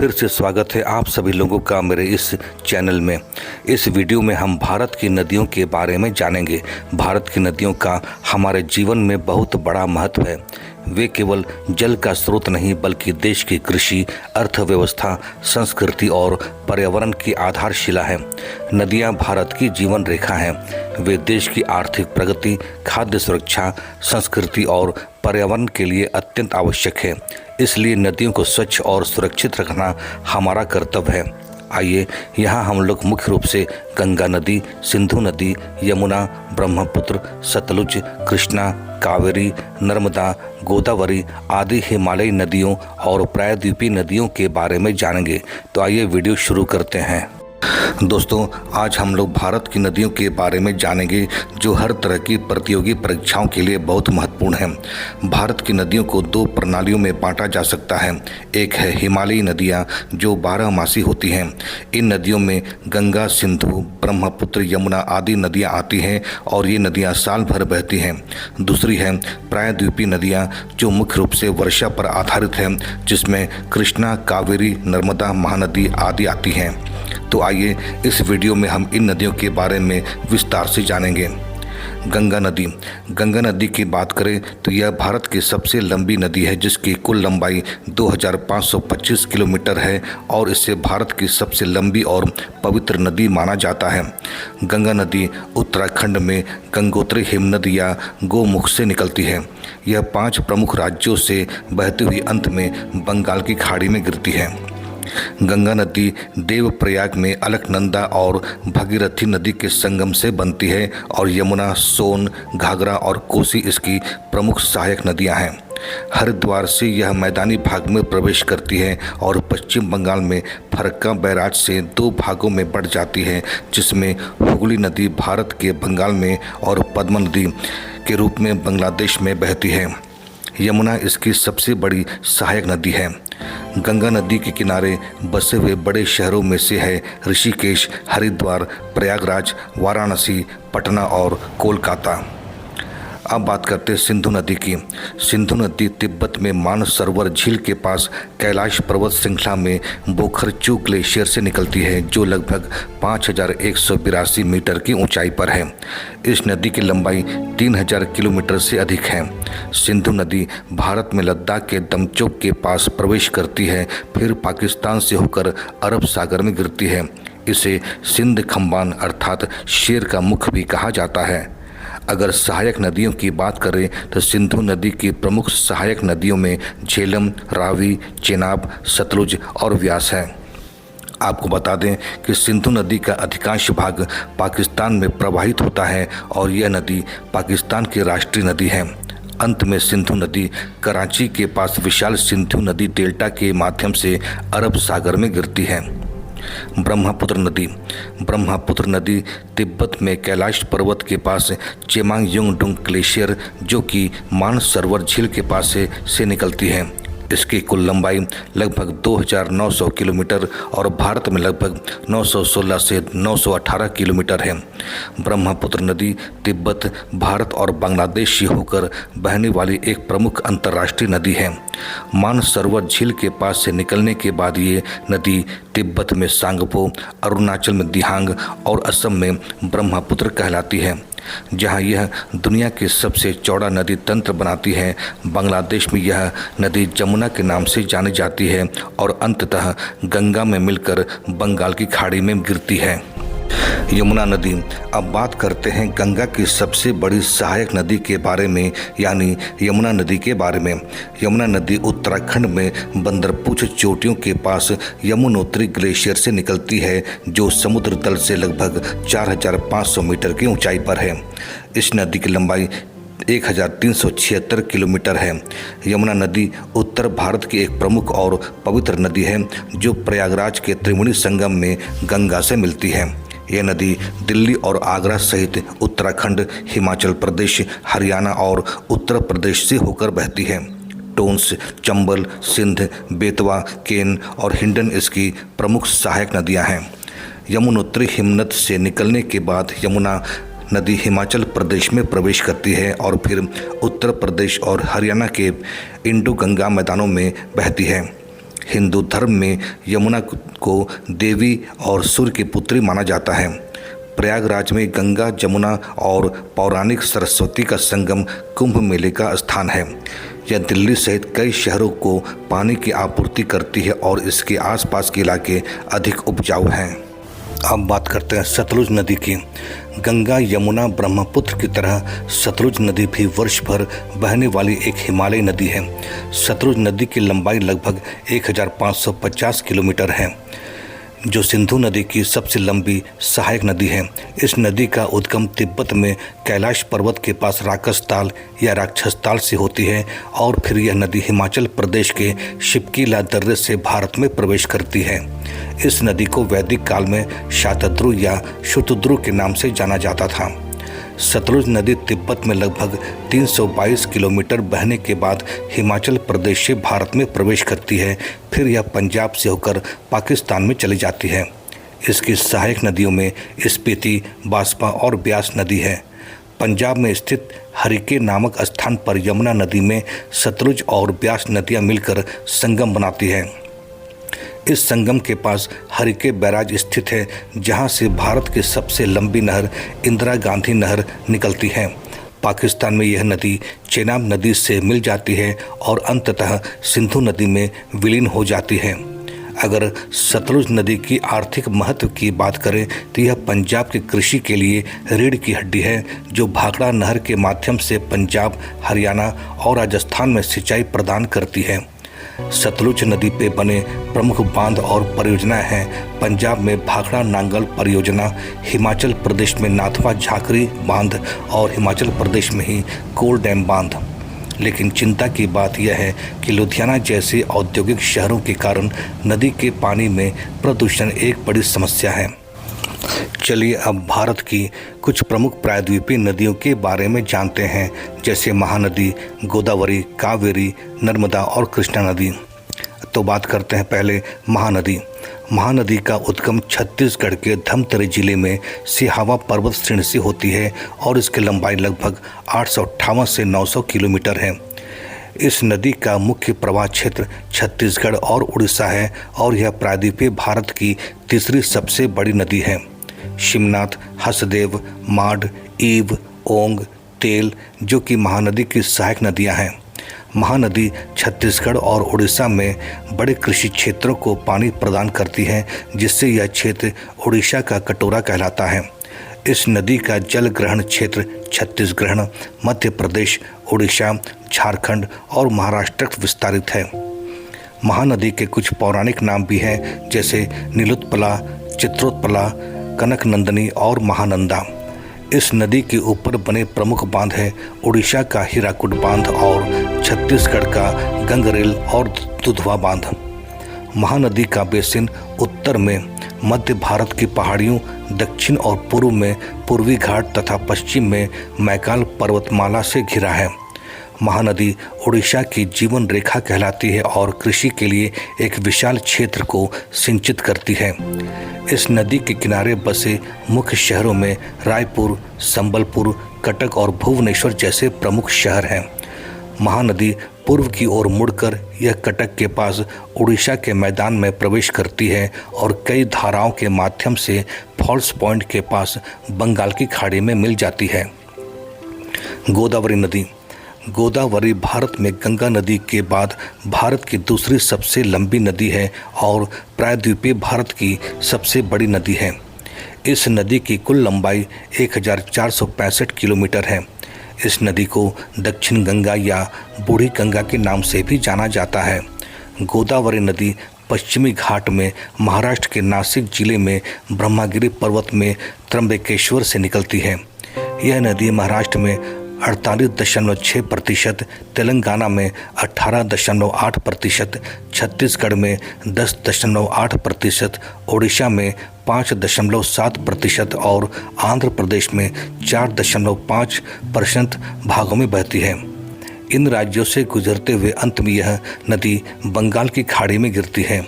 फिर से स्वागत है आप सभी लोगों का मेरे इस चैनल में। इस वीडियो में हम भारत की नदियों के बारे में जानेंगे। भारत की नदियों का हमारे जीवन में बहुत बड़ा महत्व है। वे केवल जल का स्रोत नहीं बल्कि देश की कृषि, अर्थव्यवस्था, संस्कृति और पर्यावरण की आधारशिला है। नदियां भारत की जीवन रेखा हैं। वे देश की आर्थिक प्रगति, खाद्य सुरक्षा, संस्कृति और पर्यावरण के लिए अत्यंत आवश्यक है। इसलिए नदियों को स्वच्छ और सुरक्षित रखना हमारा कर्तव्य है। आइए यहाँ हम लोग मुख्य रूप से गंगा नदी, सिंधु नदी, यमुना, ब्रह्मपुत्र, सतलुज, कृष्णा, कावेरी, नर्मदा, गोदावरी आदि हिमालयी नदियों और प्रायद्वीपीय नदियों के बारे में जानेंगे। तो आइए वीडियो शुरू करते हैं। दोस्तों, आज हम लोग भारत की नदियों के बारे में जानेंगे जो हर तरह की प्रतियोगी परीक्षाओं के लिए बहुत महत्वपूर्ण है। भारत की नदियों को दो प्रणालियों में बांटा जा सकता है। एक है हिमालयी नदियाँ जो 12मासी होती हैं। इन नदियों में गंगा, सिंधु, ब्रह्मपुत्र, यमुना आदि नदियाँ आती हैं और ये नदियाँ साल भर बहती हैं। दूसरी है प्रायद्वीपीय नदियाँ जो मुख्य रूप से वर्षा पर आधारित हैं, जिसमें कृष्णा, कावेरी, नर्मदा, महानदी आदि आती हैं। तो आइए इस वीडियो में हम इन नदियों के बारे में विस्तार से जानेंगे। गंगा नदी। गंगा नदी की बात करें तो यह भारत की सबसे लंबी नदी है, जिसकी कुल लंबाई 2525 किलोमीटर है और इसे भारत की सबसे लंबी और पवित्र नदी माना जाता है। गंगा नदी उत्तराखंड में गंगोत्री हिमनद या गोमुख से निकलती है। यह 5 प्रमुख राज्यों से बहती हुई अंत में बंगाल की खाड़ी में गिरती है। गंगा नदी देवप्रयाग में अलकनंदा और भगीरथी नदी के संगम से बनती है और यमुना, सोन, घाघरा और कोसी इसकी प्रमुख सहायक नदियां हैं। हरिद्वार से यह मैदानी भाग में प्रवेश करती है और पश्चिम बंगाल में फरक्का बैराज से 2 भागों में बढ़ जाती है, जिसमें हुगली नदी भारत के बंगाल में और पद्मा नदी के रूप में बांग्लादेश में बहती है। यमुना इसकी सबसे बड़ी सहायक नदी है। गंगा नदी के किनारे बसे हुए बड़े शहरों में से है ऋषिकेश, हरिद्वार, प्रयागराज, वाराणसी, पटना और कोलकाता। अब बात करते हैं सिंधु नदी की। सिंधु नदी तिब्बत में मानसरोवर झील के पास कैलाश पर्वत श्रृंखला में बोखरचू ग्लेशियर से निकलती है, जो लगभग 5182 मीटर की ऊंचाई पर है। इस नदी की लंबाई 3000 किलोमीटर से अधिक है। सिंधु नदी भारत में लद्दाख के दमचोक के पास प्रवेश करती है, फिर पाकिस्तान से होकर अरब सागर में गिरती है। इसे सिंध खंबान अर्थात शेर का मुख भी कहा जाता है। अगर सहायक नदियों की बात करें तो सिंधु नदी की प्रमुख सहायक नदियों में झेलम, रावी, चेनाब, सतलुज और व्यास है। आपको बता दें कि सिंधु नदी का अधिकांश भाग पाकिस्तान में प्रवाहित होता है और यह नदी पाकिस्तान की राष्ट्रीय नदी है। अंत में सिंधु नदी कराची के पास विशाल सिंधु नदी डेल्टा के माध्यम से अरब सागर में गिरती है। ब्रह्मपुत्र नदी। ब्रह्मपुत्र नदी तिब्बत में कैलाश पर्वत के पास चेमांगयुंगडुंग ग्लेशियर जो कि मानसरोवर झील के पास से निकलती है। इसकी कुल लंबाई लगभग 2900 किलोमीटर और भारत में लगभग 916 से 918 किलोमीटर है। ब्रह्मपुत्र नदी तिब्बत, भारत और बांग्लादेश से होकर बहने वाली एक प्रमुख अंतर्राष्ट्रीय नदी है। मानसरोवर झील के पास से निकलने के बाद ये नदी तिब्बत में सांगपो, अरुणाचल में दिहांग और असम में ब्रह्मपुत्र कहलाती है। जहां यह दुनिया की सबसे चौड़ा नदी तंत्र बनाती है। बांग्लादेश में यह नदी जमुना के नाम से जानी जाती है और अंततः गंगा में मिलकर बंगाल की खाड़ी में गिरती है। यमुना नदी। अब बात करते हैं गंगा की सबसे बड़ी सहायक नदी के बारे में, यानी यमुना नदी के बारे में। यमुना नदी उत्तराखंड में बंदरपूछ चोटियों के पास यमुनोत्री ग्लेशियर से निकलती है, जो समुद्र तल से लगभग 4500 मीटर की ऊंचाई पर है। इस नदी की लंबाई 1376 किलोमीटर है। यमुना नदी उत्तर भारत की एक प्रमुख और पवित्र नदी है, जो प्रयागराज के त्रिवेणी संगम में गंगा से मिलती है। यह नदी दिल्ली और आगरा सहित उत्तराखंड, हिमाचल प्रदेश, हरियाणा और उत्तर प्रदेश से होकर बहती है। टोंस, चंबल, सिंध, बेतवा, केन और हिंडन इसकी प्रमुख सहायक नदियां हैं। यमुनोत्री हिमनद से निकलने के बाद यमुना नदी हिमाचल प्रदेश में प्रवेश करती है और फिर उत्तर प्रदेश और हरियाणा के इंडो गंगा मैदानों में बहती है। हिंदू धर्म में यमुना को देवी और सूर्य की पुत्री माना जाता है। प्रयागराज में गंगा, जमुना और पौराणिक सरस्वती का संगम कुंभ मेले का स्थान है। यह दिल्ली सहित कई शहरों को पानी की आपूर्ति करती है और इसके आसपास के इलाके अधिक उपजाऊ हैं। अब बात करते हैं सतलुज नदी की। गंगा, यमुना, ब्रह्मपुत्र की तरह सतलुज नदी भी वर्ष भर बहने वाली एक हिमालयी नदी है। सतलुज नदी की लंबाई लगभग 1550 किलोमीटर है, जो सिंधु नदी की सबसे लंबी सहायक नदी है। इस नदी का उद्गम तिब्बत में कैलाश पर्वत के पास राकसताल या राक्षसताल से होती है और फिर यह नदी हिमाचल प्रदेश के शिपकीला दर्रे से भारत में प्रवेश करती है। इस नदी को वैदिक काल में शातद्रु या शुतद्रु के नाम से जाना जाता था। सतलुज नदी तिब्बत में लगभग 322 किलोमीटर बहने के बाद हिमाचल प्रदेश से भारत में प्रवेश करती है। फिर यह पंजाब से होकर पाकिस्तान में चली जाती है। इसकी सहायक नदियों में स्पीति, बास्पा और ब्यास नदी है। पंजाब में स्थित हरिके नामक स्थान पर यमुना नदी में सतलुज और ब्यास नदियाँ मिलकर संगम बनाती है। इस संगम के पास हरिके बैराज स्थित है, जहां से भारत की सबसे लंबी नहर इंदिरा गांधी नहर निकलती है। पाकिस्तान में यह नदी चेनाब नदी से मिल जाती है और अंततः सिंधु नदी में विलीन हो जाती है। अगर सतलुज नदी की आर्थिक महत्व की बात करें तो यह पंजाब की कृषि के लिए रीढ़ की हड्डी है, जो भाखड़ा नहर के माध्यम से पंजाब, हरियाणा और राजस्थान में सिंचाई प्रदान करती है। सतलुज नदी पे बने प्रमुख बांध और परियोजनाएं हैं पंजाब में भाखड़ा नांगल परियोजना, हिमाचल प्रदेश में नाथवा झाकरी बांध और हिमाचल प्रदेश में ही कोल डैम बांध। लेकिन चिंता की बात यह है कि लुधियाना जैसे औद्योगिक शहरों के कारण नदी के पानी में प्रदूषण एक बड़ी समस्या है। चलिए अब भारत की कुछ प्रमुख प्रायद्वीपीय नदियों के बारे में जानते हैं, जैसे महानदी, गोदावरी, कावेरी, नर्मदा और कृष्णा नदी। तो बात करते हैं पहले महानदी। महानदी का उद्गम छत्तीसगढ़ के धमतरी जिले में सिहावा पर्वत श्रेणी से होती है और इसकी लंबाई लगभग 858 से 900 किलोमीटर है। इस नदी का मुख्य प्रवाह क्षेत्र छत्तीसगढ़ और उड़ीसा है और यह प्रायद्वीपीय भारत की तीसरी सबसे बड़ी नदी है। शिमनाथ, हसदेव, माड, ईव, ओंग, तेल जो कि महानदी की सहायक नदियां हैं। महानदी छत्तीसगढ़ और उड़ीसा में बड़े कृषि क्षेत्रों को पानी प्रदान करती है, जिससे यह क्षेत्र उड़ीसा का कटोरा कहलाता है। इस नदी का जल ग्रहण क्षेत्र छत्तीसगढ़, मध्य प्रदेश, उड़ीसा, झारखंड और महाराष्ट्र तक विस्तारित है। महानदी के कुछ पौराणिक नाम भी हैं, जैसे नीलोत्पला, चित्रोत्पला, कनकनंदनी और महानंदा। इस नदी के ऊपर बने प्रमुख बांध है उड़ीसा का हीराकुड बांध और छत्तीसगढ़ का गंगरेल और दुधवा बांध। महानदी का बेसिन उत्तर में मध्य भारत की पहाड़ियों, दक्षिण और पूर्व में पूर्वी घाट तथा पश्चिम में मैकाल पर्वतमाला से घिरा है। महानदी उड़ीसा की जीवन रेखा कहलाती है और कृषि के लिए एक विशाल क्षेत्र को सिंचित करती है। इस नदी के किनारे बसे मुख्य शहरों में रायपुर, संबलपुर, कटक और भुवनेश्वर जैसे प्रमुख शहर हैं। महानदी पूर्व की ओर मुड़कर यह कटक के पास उड़ीसा के मैदान में प्रवेश करती है और कई धाराओं के माध्यम से फॉल्स पॉइंट के पास बंगाल की खाड़ी में मिल जाती है। गोदावरी नदी। गोदावरी भारत में गंगा नदी के बाद भारत की दूसरी सबसे लंबी नदी है और प्रायद्वीपीय भारत की सबसे बड़ी नदी है। इस नदी की कुल लंबाई 1465 किलोमीटर है। इस नदी को दक्षिण गंगा या बूढ़ी गंगा के नाम से भी जाना जाता है। गोदावरी नदी पश्चिमी घाट में महाराष्ट्र के नासिक जिले में ब्रह्मगिरी पर्वत में त्र्यंबकेश्वर से निकलती है। यह नदी महाराष्ट्र में 48.6%, तेलंगाना में 18.8%, छत्तीसगढ़ में 10.8%, ओडिशा में 5.7% और आंध्र प्रदेश में 4.5% भागों में बहती है। इन राज्यों से गुजरते हुए अंत में यह नदी बंगाल की खाड़ी में गिरती है।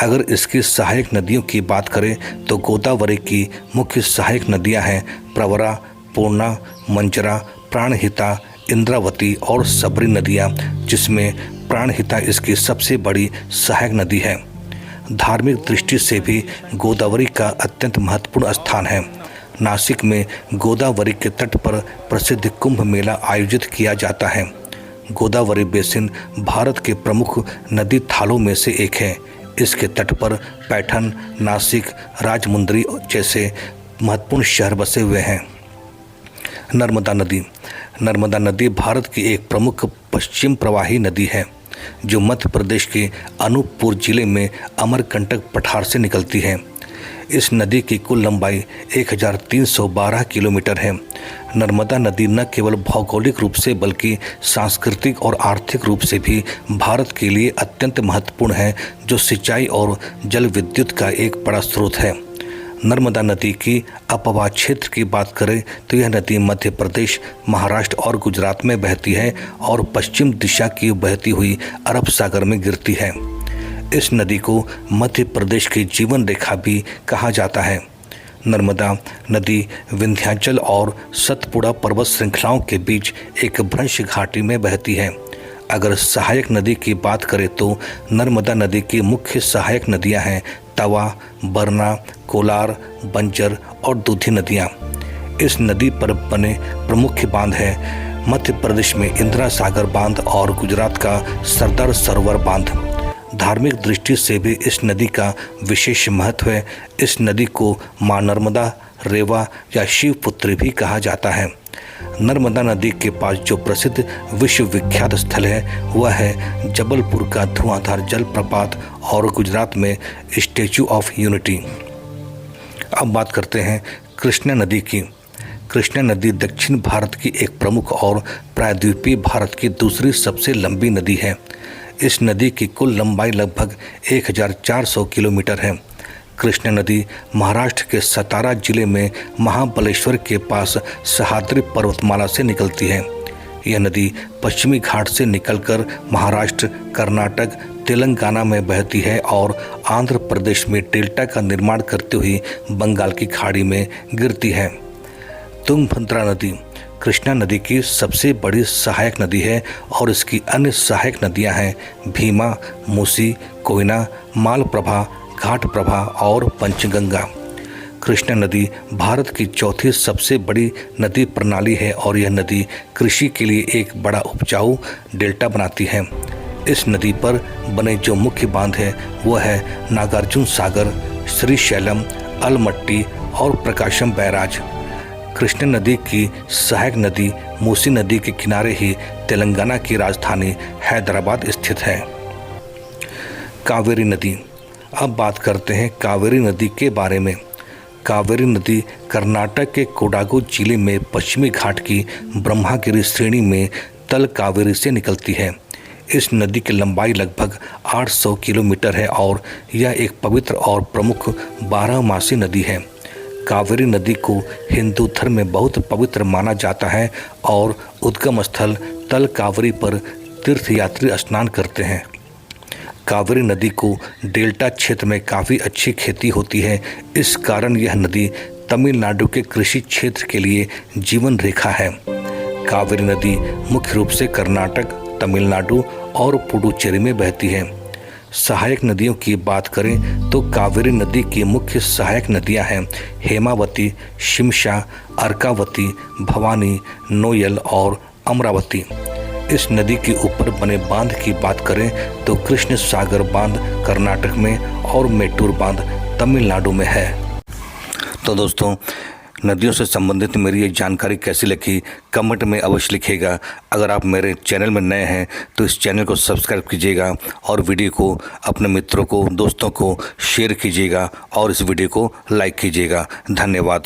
अगर इसकी सहायक नदियों की बात करें तो गोदावरी की मुख्य सहायक नदियां हैं प्रवरा, पूर्णा, मंजरा, प्राणहिता, इंद्रावती और सबरी नदियाँ, जिसमें प्राणहिता इसकी सबसे बड़ी सहायक नदी है। धार्मिक दृष्टि से भी गोदावरी का अत्यंत महत्वपूर्ण स्थान है। नासिक में गोदावरी के तट पर प्रसिद्ध कुंभ मेला आयोजित किया जाता है। गोदावरी बेसिन भारत के प्रमुख नदी थालों में से एक है। इसके तट पर पैठन, नासिक, राजमुंद्री जैसे महत्वपूर्ण शहर बसे हुए हैं। नर्मदा नदी भारत की एक प्रमुख पश्चिम प्रवाही नदी है जो मध्य प्रदेश के अनूपपुर जिले में अमरकंटक पठार से निकलती है। इस नदी की कुल लंबाई 1312 किलोमीटर है। नर्मदा नदी न केवल भौगोलिक रूप से बल्कि सांस्कृतिक और आर्थिक रूप से भी भारत के लिए अत्यंत महत्वपूर्ण है, जो सिंचाई और जल विद्युत का एक बड़ा स्रोत है। नर्मदा नदी की अपवाह क्षेत्र की बात करें तो यह नदी मध्य प्रदेश, महाराष्ट्र और गुजरात में बहती है और पश्चिम दिशा की बहती हुई अरब सागर में गिरती है। इस नदी को मध्य प्रदेश की जीवन रेखा भी कहा जाता है। नर्मदा नदी विंध्याचल और सतपुड़ा पर्वत श्रृंखलाओं के बीच एक भ्रंश घाटी में बहती है। अगर सहायक नदी की बात करें तो नर्मदा नदी की मुख्य सहायक नदियां हैं तवा, बरना, कोलार, बंजर और दूधी नदियां। इस नदी पर बने प्रमुख बांध है मध्य प्रदेश में इंदिरा सागर बांध और गुजरात का सरदार सरोवर बांध। धार्मिक दृष्टि से भी इस नदी का विशेष महत्व है। इस नदी को मां नर्मदा, रेवा या शिवपुत्री भी कहा जाता है। नर्मदा नदी के पास जो प्रसिद्ध विश्व विख्यात स्थल है वह है जबलपुर का धुआंधार जलप्रपात और गुजरात में स्टैचू ऑफ यूनिटी। अब बात करते हैं कृष्णा नदी की। कृष्णा नदी दक्षिण भारत की एक प्रमुख और प्रायद्वीपीय भारत की दूसरी सबसे लंबी नदी है। इस नदी की कुल लंबाई लगभग 1400 किलोमीटर है। कृष्णा नदी महाराष्ट्र के सतारा जिले में महाबलेश्वर के पास सह्याद्री पर्वतमाला से निकलती है। यह नदी पश्चिमी घाट से निकलकर महाराष्ट्र, कर्नाटक, तेलंगाना में बहती है और आंध्र प्रदेश में डेल्टा का निर्माण करते हुए बंगाल की खाड़ी में गिरती है। तुंगभद्रा नदी कृष्णा नदी की सबसे बड़ी सहायक नदी है और इसकी अन्य सहायक नदियां हैं भीमा, मूसी, कोयना, मालप्रभा, घाटप्रभा और पंचगंगा। कृष्णा नदी भारत की चौथी सबसे बड़ी नदी प्रणाली है और यह नदी कृषि के लिए एक बड़ा उपजाऊ डेल्टा बनाती है। इस नदी पर बने जो मुख्य बांध है वह है नागार्जुन सागर, श्रीशैलम, अलमट्टी और प्रकाशम बैराज। कृष्णा नदी की सहायक नदी मूसी नदी के किनारे ही तेलंगाना की राजधानी हैदराबाद स्थित है। कावेरी नदी। अब बात करते हैं कावेरी नदी के बारे में। कावेरी नदी कर्नाटक के कोडागु जिले में पश्चिमी घाट की ब्रह्मागिरी श्रेणी में तल कावेरी से निकलती है। इस नदी की लंबाई लगभग 800 किलोमीटर है और यह एक पवित्र और प्रमुख 12मासी नदी है। कावेरी नदी को हिंदू धर्म में बहुत पवित्र माना जाता है और उद्गम स्थल तल कावेरी पर तीर्थयात्री स्नान करते हैं। कावेरी नदी को डेल्टा क्षेत्र में काफ़ी अच्छी खेती होती है। इस कारण यह नदी तमिलनाडु के कृषि क्षेत्र के लिए जीवन रेखा है। कावेरी नदी मुख्य रूप से कर्नाटक, तमिलनाडु और पुडुचेरी में बहती है। सहायक नदियों की बात करें तो कावेरी नदी की मुख्य सहायक नदियां हैं हेमावती, शिमशा, अर्कावती, भवानी, नोयल और अमरावती। इस नदी के ऊपर बने बांध की बात करें तो कृष्ण सागर बांध कर्नाटक में और मेट्टूर बांध तमिलनाडु में है। तो दोस्तों, नदियों से संबंधित मेरी ये जानकारी कैसी लगी कमेंट में अवश्य लिखिएगा। अगर आप मेरे चैनल में नए हैं तो इस चैनल को सब्सक्राइब कीजिएगा और वीडियो को अपने मित्रों को, दोस्तों को शेयर कीजिएगा और इस वीडियो को लाइक कीजिएगा। धन्यवाद।